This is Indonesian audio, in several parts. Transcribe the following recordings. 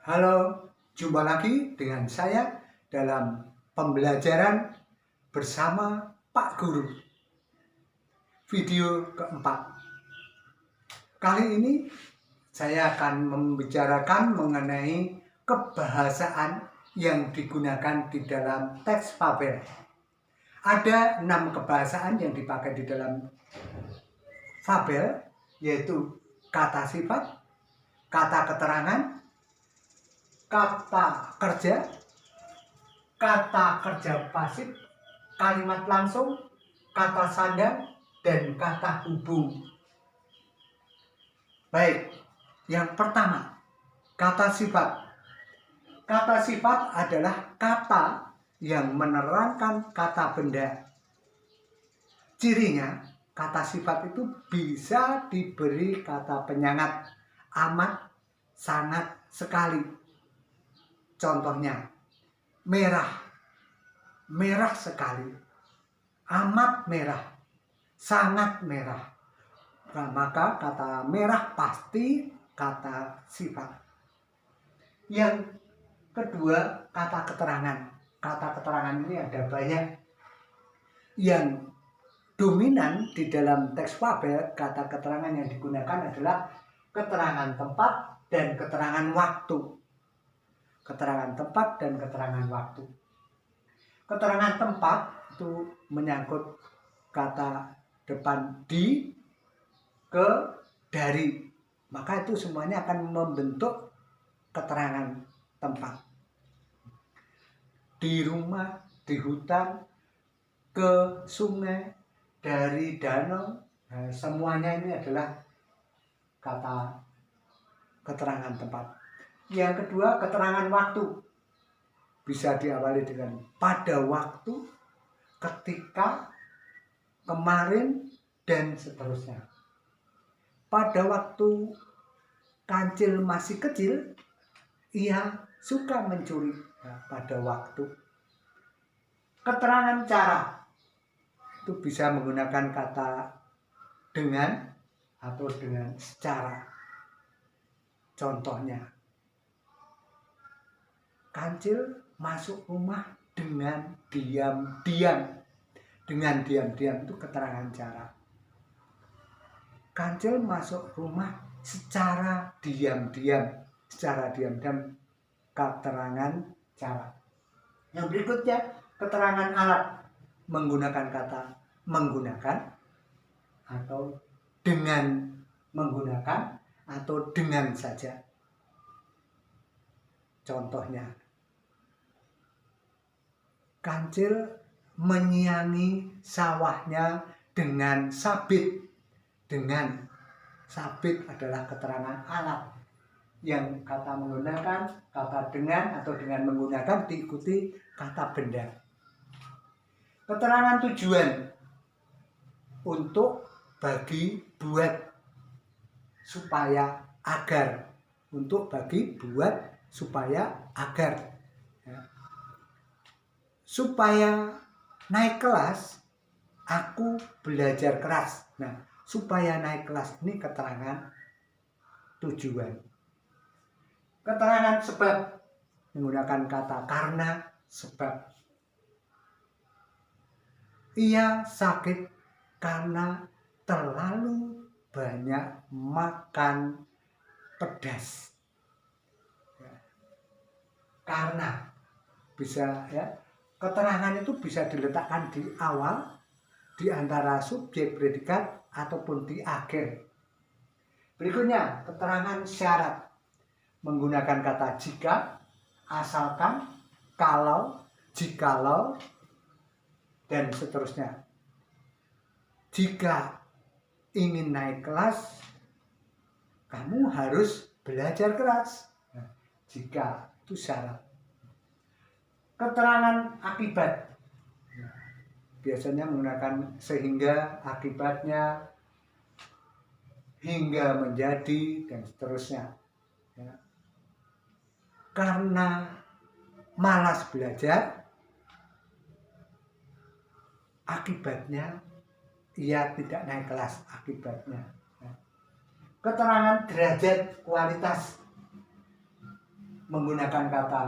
Halo, jumpa lagi dengan saya dalam pembelajaran bersama Pak Guru. Video keempat. Kali ini saya akan membicarakan mengenai kebahasaan yang digunakan di dalam teks fabel. Ada 6 kebahasaan yang dipakai di dalam fabel, yaitu kata sifat, kata keterangan, kata kerja pasif, kalimat langsung, kata sandang, dan kata hubung. Baik, yang pertama, kata sifat. Kata sifat adalah kata yang menerangkan kata benda. Cirinya, kata sifat itu bisa diberi kata penyangat, amat, sangat, sekali. Contohnya, merah, merah sekali, amat merah, sangat merah. Nah, maka kata merah pasti kata sifat. Yang kedua, kata keterangan. Kata keterangan ini ada banyak. Yang dominan di dalam teks fabel, kata keterangan yang digunakan adalah keterangan tempat dan keterangan waktu. Keterangan tempat dan keterangan waktu. Keterangan tempat itu menyangkut kata depan di, ke, dari. Maka itu semuanya akan membentuk keterangan tempat. Di rumah, di hutan, ke sungai, dari danau, semuanya ini adalah kata keterangan tempat. Yang kedua, keterangan waktu. Bisa diawali dengan pada waktu, ketika, kemarin, dan seterusnya. Pada waktu Kancil masih kecil, ia suka mencuri. Nah, pada waktu. Keterangan cara. Itu bisa menggunakan kata dengan atau dengan secara. Contohnya, Kancil masuk rumah dengan diam-diam. Dengan diam-diam itu keterangan cara. Kancil masuk rumah secara diam-diam. Secara diam-diam, keterangan cara. Yang berikutnya, keterangan alat. Menggunakan kata menggunakan, atau dengan menggunakan, atau dengan saja. Contohnya, Kancil menyiangi sawahnya dengan sabit. Dengan sabit adalah keterangan alat. Yang kata menggunakan, kata dengan, atau dengan menggunakan diikuti kata benda. Keterangan tujuan. Untuk, bagi, buat, supaya, agar. Untuk, bagi, buat, supaya, agar. Supaya naik kelas, aku belajar keras. Nah, supaya naik kelas ini keterangan tujuan. Keterangan sebab. Menggunakan kata karena, sebab. Ia sakit karena terlalu banyak makan pedas. Karena bisa, ya. Keterangan itu bisa diletakkan di awal, di antara subjek predikat, ataupun di akhir. Berikutnya, keterangan syarat. Menggunakan kata jika, asalkan, kalau, jikalau, dan seterusnya. Jika ingin naik kelas, kamu harus belajar keras. Nah, jika itu syarat. Keterangan akibat. Biasanya menggunakan sehingga, akibatnya, hingga menjadi, dan seterusnya. Ya. Karena malas belajar, akibatnya ia tidak naik kelas. Akibatnya. Ya. Keterangan derajat kualitas. menggunakan kata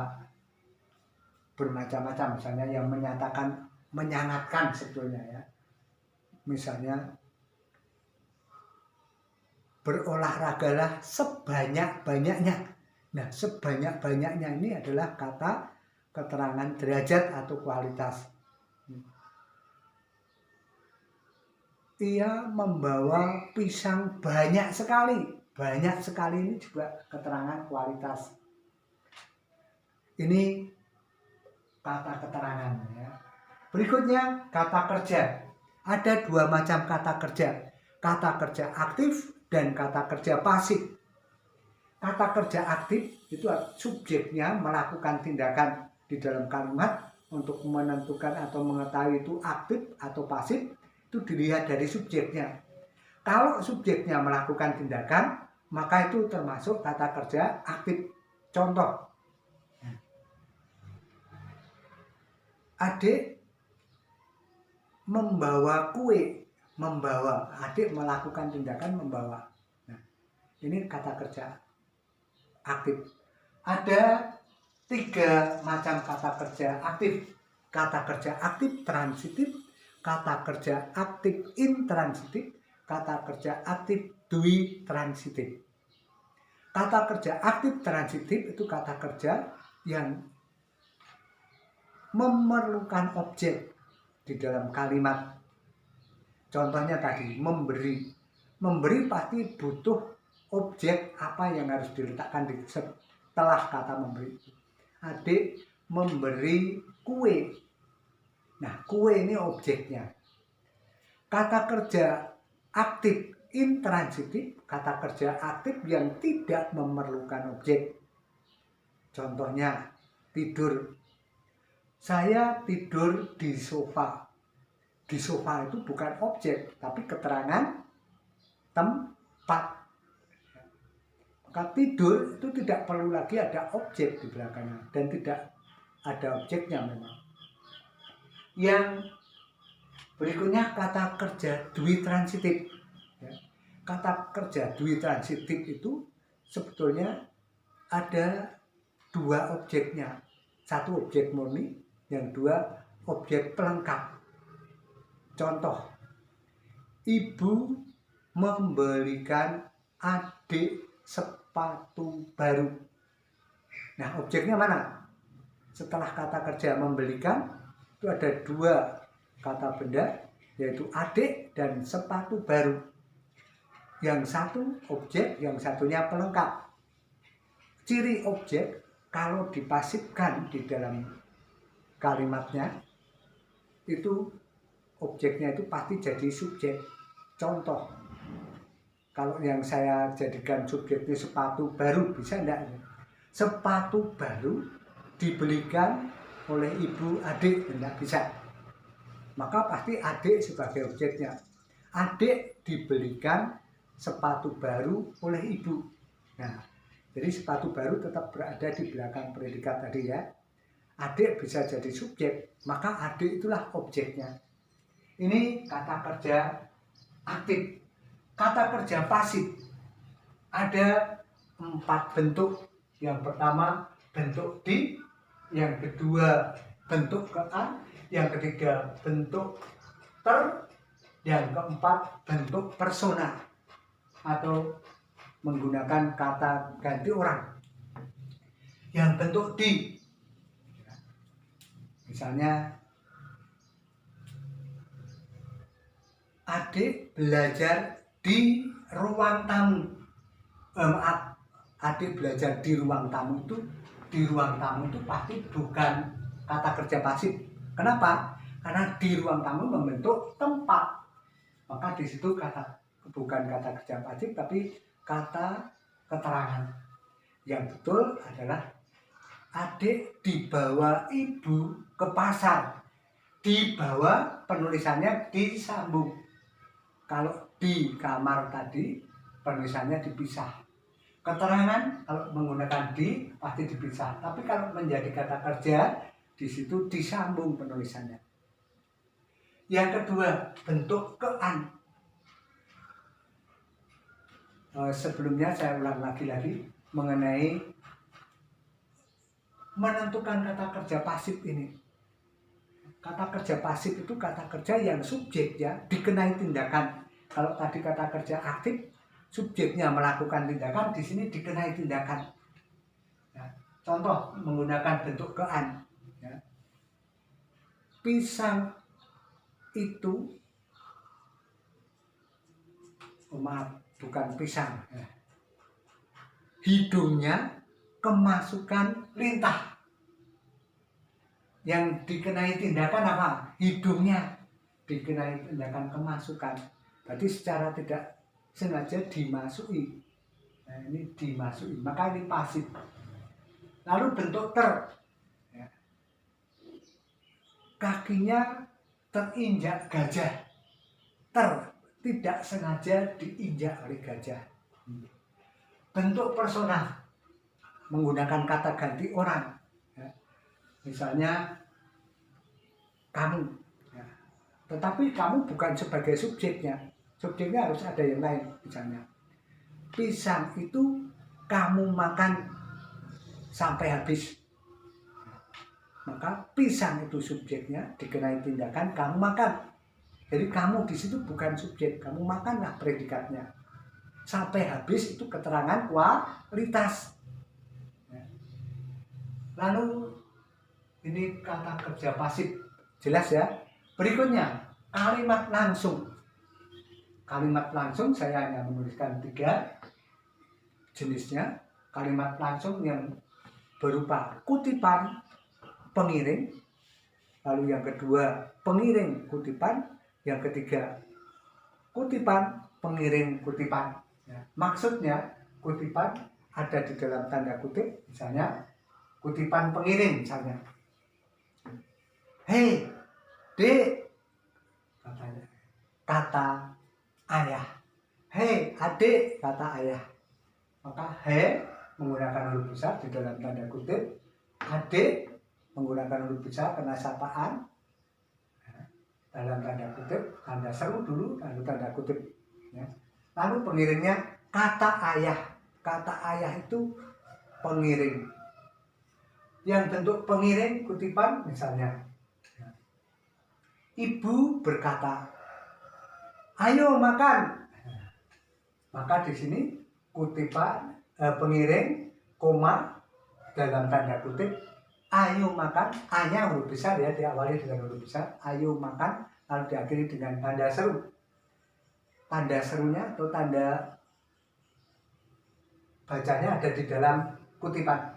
bermacam-macam, misalnya yang menyatakan, menyangatkan sebetulnya ya. Misalnya berolahragalah sebanyak-banyaknya. Nah, sebanyak-banyaknya ini adalah kata keterangan derajat atau kualitas. Ia membawa pisang banyak sekali. Banyak sekali ini juga keterangan kualitas. Ini kata keterangan ya. Berikutnya kata kerja. Ada dua macam kata kerja. Kata kerja aktif dan kata kerja pasif. Kata kerja aktif itu subjeknya melakukan tindakan di dalam kalimat. Untuk menentukan atau mengetahui itu aktif atau pasif, itu dilihat dari subjeknya. Kalau subjeknya melakukan tindakan, maka itu termasuk kata kerja aktif. Contoh, adik membawa kue. Membawa, adik melakukan tindakan membawa. Nah, ini kata kerja aktif. Ada 3 macam kata kerja aktif. Kata kerja aktif transitif, kata kerja aktif intransitif, kata kerja aktif dui transitif. Kata kerja aktif transitif itu kata kerja yang memerlukan objek di dalam kalimat. Contohnya tadi, memberi. Memberi pasti butuh objek apa yang harus diletakkan di setelah kata memberi. Adik memberi kue. Nah, kue ini objeknya. Kata kerja aktif intransitif, kata kerja aktif yang tidak memerlukan objek. Contohnya, tidur. Saya tidur di sofa. Di sofa itu bukan objek, tapi keterangan tempat. Maka tidur itu tidak perlu lagi ada objek di belakangnya, dan tidak ada objeknya memang. Yang berikutnya kata kerja dui transitif. Kata kerja dui transitif itu sebetulnya ada 2 objeknya. 1 objek murni, yang 2 objek pelengkap. Contoh, ibu membelikan adik sepatu baru. Nah, objeknya mana? Setelah kata kerja membelikan, itu ada 2 kata benda, yaitu adik dan sepatu baru. Yang satu objek, yang satunya pelengkap. Ciri objek kalau dipasifkan di dalam kalimatnya, itu objeknya itu pasti jadi subjek. Contoh, kalau yang saya jadikan subjeknya sepatu baru, bisa enggak? Sepatu baru dibelikan oleh ibu adik, enggak bisa. Maka pasti adik sebagai objeknya. Adik dibelikan sepatu baru oleh ibu. Nah, jadi sepatu baru tetap berada di belakang predikat tadi ya. Adik bisa jadi subjek, maka adik itulah objeknya. Ini kata kerja aktif. Kata kerja pasif ada 4 bentuk. Yang pertama bentuk di, yang kedua bentuk kean, yang ketiga bentuk ter, yang keempat bentuk persona atau menggunakan kata ganti orang. Yang bentuk di, misalnya adik belajar di ruang tamu. Adik belajar di ruang tamu itu, di ruang tamu itu pasti bukan kata kerja pasif. Kenapa? Karena di ruang tamu membentuk tempat. Maka di situ bukan kata kerja pasif, tapi kata keterangan. Yang betul adalah adik dibawa ibu ke pasar. Dibawa penulisannya disambung. Kalau di kamar tadi penulisannya dipisah. Keterangan kalau menggunakan di pasti dipisah. Tapi kalau menjadi kata kerja, di situ disambung penulisannya. Yang kedua, bentuk kean. Sebelumnya saya ulang lagi mengenai menentukan kata kerja pasif ini. Kata kerja pasif itu kata kerja yang subjek ya dikenai tindakan. Kalau tadi kata kerja aktif, subjeknya melakukan tindakan, di sini dikenai tindakan. Ya, contoh menggunakan bentuk kean. Ya. Pisang itu, maaf, bukan pisang. Ya. Hidungnya kemasukan lintah. Yang dikenai tindakan apa? Hidungnya dikenai tindakan kemasukan. Berarti secara tidak sengaja dimasuki. Nah, ini dimasuki, maka ini pasif. Lalu bentuk ter. Ya. Kakinya terinjak gajah. Ter, tidak sengaja diinjak oleh gajah. Bentuk personal, menggunakan kata ganti orang. Misalnya kamu, ya. Tetapi kamu bukan sebagai subjeknya harus ada yang lain. Misalnya pisang itu kamu makan sampai habis, maka pisang itu subjeknya dikenai tindakan kamu makan. Jadi kamu di situ bukan subjek, kamu makanlah predikatnya. Sampai habis itu keterangan kualitas. Lalu ini kata kerja pasif, jelas ya. Berikutnya kalimat langsung. Kalimat langsung saya hanya menuliskan 3 jenisnya. Kalimat langsung yang berupa kutipan pengiring, lalu yang kedua pengiring kutipan, yang ketiga kutipan pengiring kutipan. Ya. Maksudnya kutipan ada di dalam tanda kutip, misalnya kutipan pengiring misalnya. Hei, Dek, katanya, kata ayah. Hei, adik, kata ayah. Maka he menggunakan huruf besar di dalam tanda kutip, adik menggunakan huruf besar karena sapaan. Dalam tanda kutip, tanda seru dulu, lalu tanda kutip. Ya. Lalu pengiringnya kata ayah. Kata ayah itu pengiring. Yang bentuk pengiring kutipan misalnya. Ibu berkata, ayo makan. Maka di sini kutipan pengiring, koma dalam tanda kutip, ayo makan. A-nya huruf besar ya, diawali dengan huruf besar. Ayo makan, lalu diakhiri dengan tanda seru. Tanda serunya atau tanda bacanya ada di dalam kutipan.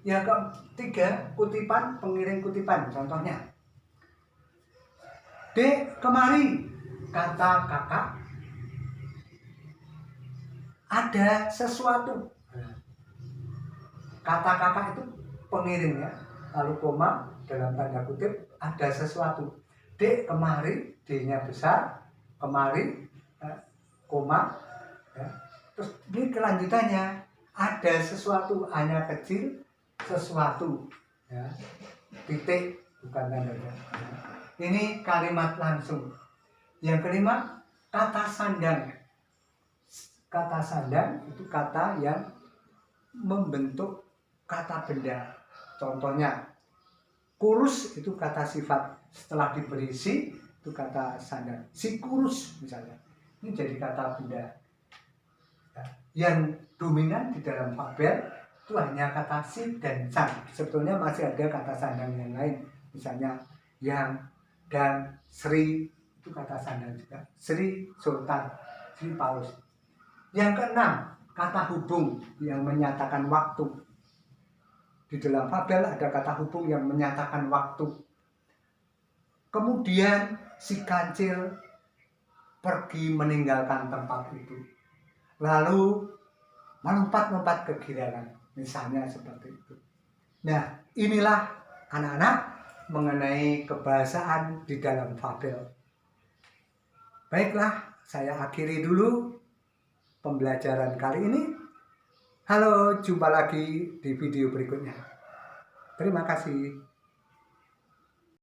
Yang ketiga, kutipan pengiring kutipan. Contohnya, Dek, kemari, kata kakak, ada sesuatu. Kata kakak itu pengiring ya, lalu koma dalam tanda kutip, ada sesuatu. Dek, kemari, D-nya besar, kemari, koma, ya. Terus ini kelanjutannya, ada sesuatu, hanya kecil, sesuatu, ya. Titik, bukan tandanya. Ini kalimat langsung. Yang kelima, kata sandang. Kata sandang itu kata yang membentuk kata benda. Contohnya, kurus itu kata sifat. Setelah diberi si, itu kata sandang. Si kurus misalnya. Ini jadi kata benda. Yang dominan di dalam fabel itu hanya kata si dan sang. Sebetulnya masih ada kata sandang yang lain. Misalnya yang, dan, Sri, itu kata sandang juga. Sri Sultan, Sri Paus. Yang keenam, kata hubung yang menyatakan waktu. Di dalam fabel ada kata hubung yang menyatakan waktu. Kemudian si kancil pergi meninggalkan tempat itu. Lalu melompat-lompat ke girangan. Misalnya seperti itu. Nah, inilah anak-anak mengenai kebahasaan di dalam fabel. Baiklah, saya akhiri dulu pembelajaran kali ini. Halo, jumpa lagi di video berikutnya. Terima kasih.